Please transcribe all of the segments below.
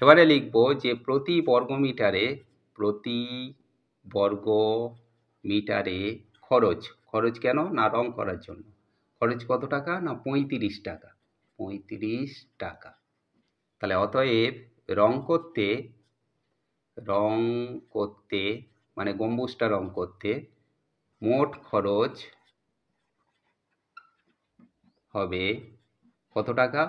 এবারে লিখব যে প্রতি বর্গ মিটারে খরচ কেন না রং করার জন্য। খরচ কত টাকা না 35 টাকা। 35 টাকা। তাহলে অতএব রং করতে মানে গম্বুজটা রং করতে মোট খরচ হবে কত টাকা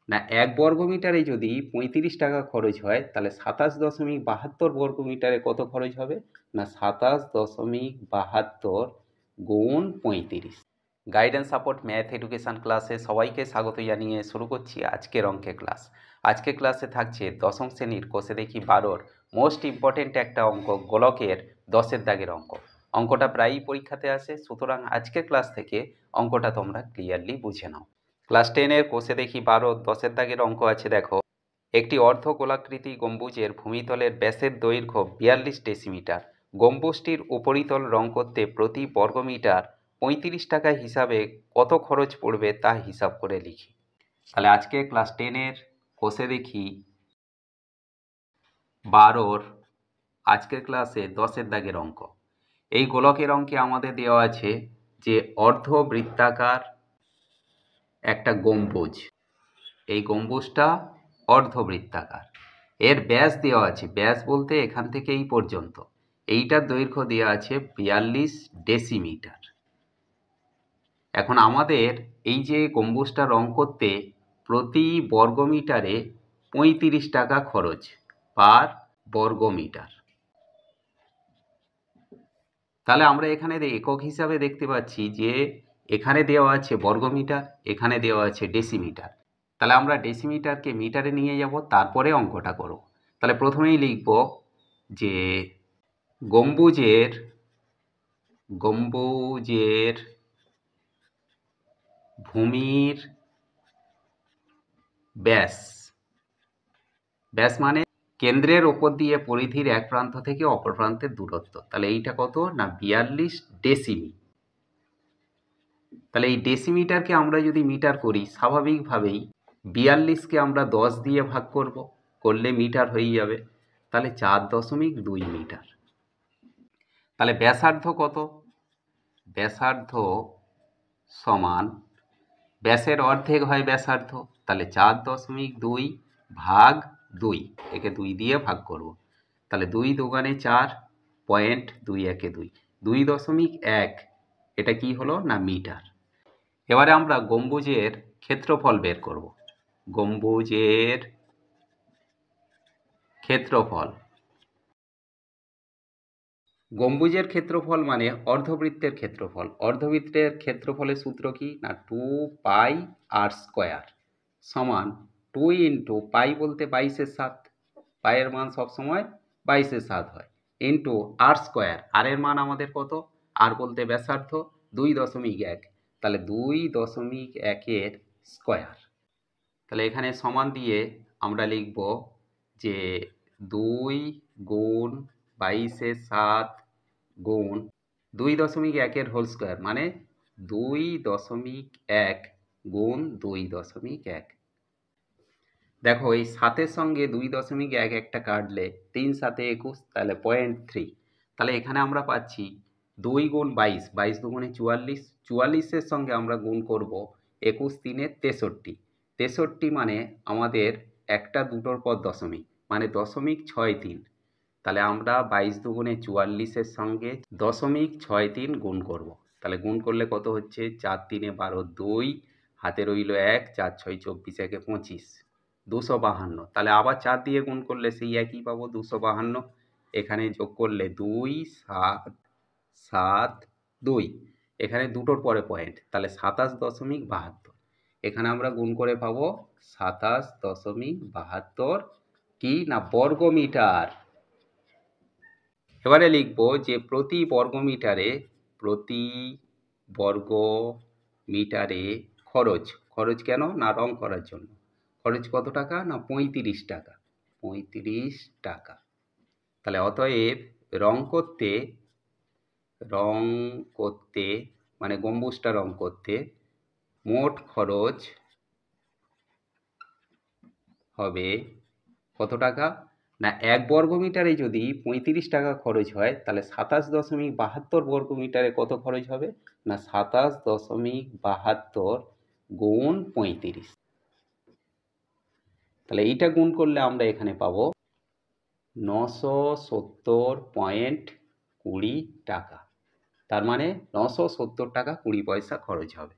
না 1 বর্গমিটারে যদি 35 টাকা খরচ হয় তাহলে 27.72 বর্গমিটারে কত খরচ হবে না 27.72 গুণ 35। গাইডেন্স সাপোর্ট ম্যাথ এডুকেশন ক্লাসে সবাইকে স্বাগত জানিয়ে শুরু করছি আজকের অঙ্কের ক্লাস। আজকের ক্লাসে থাকছে দশম শ্রেণীর কোষে দেখি 12-র মোস্ট ইম্পর্টেন্ট একটা অঙ্ক, গোলকের 10-এর দাগের অঙ্ক। অঙ্কটা প্রায়ই পরীক্ষাতে আসে, সুতরাং আজকের ক্লাস থেকে অঙ্কটা তোমরা ক্লিয়ারলি বুঝে নাও। ক্লাস 10-এর কোষে দেখি 12 10-এর দাগের অঙ্ক আছে। দেখো, একটি অর্ধ গোলাকৃতি গম্বুজের ভূমিতলের ব্যাসের দৈর্ঘ্য 42 ডেসিমিটার। গম্বুজটির উপরিতল রং করতে প্রতি বর্গমিটার 35 টাকা হিসাবে কত খরচ পড়বে তা হিসাব করে লিখি। তাহলে আজকে ক্লাস 10-এর কোষে দেখি 12-র আজকের ক্লাসে 10-এর দাগের অঙ্ক। এই গোলকের অঙ্কে আমাদের দেওয়া আছে যে অর্ধবৃত্তাকার একটা গম্বুজ, এই গম্বুজটা অর্ধবৃত্তাকার, এর ব্যাস দেওয়া আছে, ব্যাস বলতে এখান থেকে এই পর্যন্ত, এইটার দৈর্ঘ্য দেওয়া আছে 42 ডেসিমিটার। এখন আমাদের এই যে গম্বুজটা রং করতে প্রতি বর্গমিটারে 35 টাকা খরচ পার বর্গমিটার। তাহলে আমরা এখানে একক হিসাবে দেখতে পাচ্ছি যে এখানে দেওয়া আছে বর্গমিটার, এখানে দেওয়া আছে ডেসিমিটার। তাহলে আমরা ডেসিমিটারকে মিটারে নিয়ে যাব, তারপরে অঙ্কটা করব। তাহলে প্রথমেই লিখব যে গম্বুজের ভূমির ব্যাস মানে কেন্দ্রের ওপর দিয়ে পরিধির এক প্রান্ত থেকে অপর প্রান্তের দূরত্ব। তাহলে এইটা কত না 42 ডেসিমি। তাহলে এই ডেসিমিটারকে আমরা যদি মিটার করি, স্বাভাবিকভাবেই 42কে আমরা 10 দিয়ে ভাগ করলে মিটার হয়ে যাবে। তাহলে 4.2 মিটার। তাহলে ব্যাসার্ধ কত? ব্যাসার্ধ সমান, ব্যাসের অর্ধেক হয় ব্যাসার্ধ, তাহলে 4.2 ভাগ 2, একে 2 দিয়ে ভাগ করব। তাহলে 2 দুগুণে 4, 0.2 2.1, এটা কি হলো না মিটার। এবারে আমরা গম্বুজের ক্ষেত্রফল বের করব। গম্বুজের ক্ষেত্রফল মানে অর্ধবৃত্তের ক্ষেত্রফল। অর্ধবৃত্তের ক্ষেত্রফলের সূত্র কি না 2πr² সমান 2 ইন্টু পাই বলতে 22/7, পায়ের মান সবসময় 22/7 হয়, ইন্টু r², আর এর মান আমাদের কত, আর বলতে ব্যাসার্ধ 2.1, তাহলে 2.1 স্কোয়ার। তাহলে এখানে সমান দিয়ে আমরা লিখব যে 2 গুণ 22/7 গুণ 2.1 হোল স্কোয়ার মানে 2.1 গুণ 2.1। দেখো এই 7-এর সঙ্গে 2.1 একটা কাটলে 3 7 21, তাহলে 0.3। তাহলে এখানে আমরা পাচ্ছি 2 গুণ 22, 22 দুগুণে 44, 44-এর সঙ্গে আমরা গুণ করব 21 3-এ 63, 63 মানে আমাদের একটা দুটোর পর দশমিক মানে 0.63। তাহলে আমরা 22 দুগুণে 44-এর সঙ্গে 0.63 গুণ করব। তাহলে গুণ করলে কত হচ্ছে 4 3-এ 12, 2 হাতে রইল 1, 4 6 24, 1 25, 252। তাহলে আবার 4 দিয়ে গুণ করলে সেই একই পাবো 252, এখানে যোগ করলে 2 7 7 2, এখানে দুটোর পরে পয়েন্ট, তাহলে 27.72। এখানে আমরা গুণ করে পাবো 27.72 কি না বর্গমিটার। এবারে লিখব যে প্রতি বর্গমিটারে খরচ কেন না রং করার জন্য। খরচ কত টাকা না 35 টাকা। 35 টাকা। তাহলে অতএব রং করতে মানে গম্বুজটা রং করতে মোট খরচ হবে কত টাকা? না 1 বর্গমিটারে যদি 35 টাকা খরচ হয় তাহলে 27.72 বর্গমিটারে কত খরচ হবে? না 27.72 গুণ 35। তাহলে এইটা গুণ করলে আমরা এখানে পাবো 970.20 টাকা। তার মানে 970 টাকা 20 পয়সা খরচ হবে।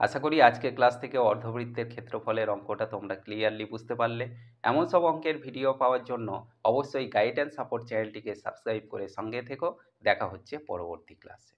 আশা করি আজকের ক্লাস থেকে অর্ধবৃত্তের ক্ষেত্রফলের অঙ্কটা তোমরা ক্লিয়ারলি বুঝতে পারলে। এমন সব অঙ্কের ভিডিও পাওয়ার জন্য অবশ্যই গাইড অ্যান্ড সাপোর্ট চ্যানেলটিকে সাবস্ক্রাইব করে সঙ্গে থেকো। দেখা হচ্ছে পরবর্তী ক্লাসে।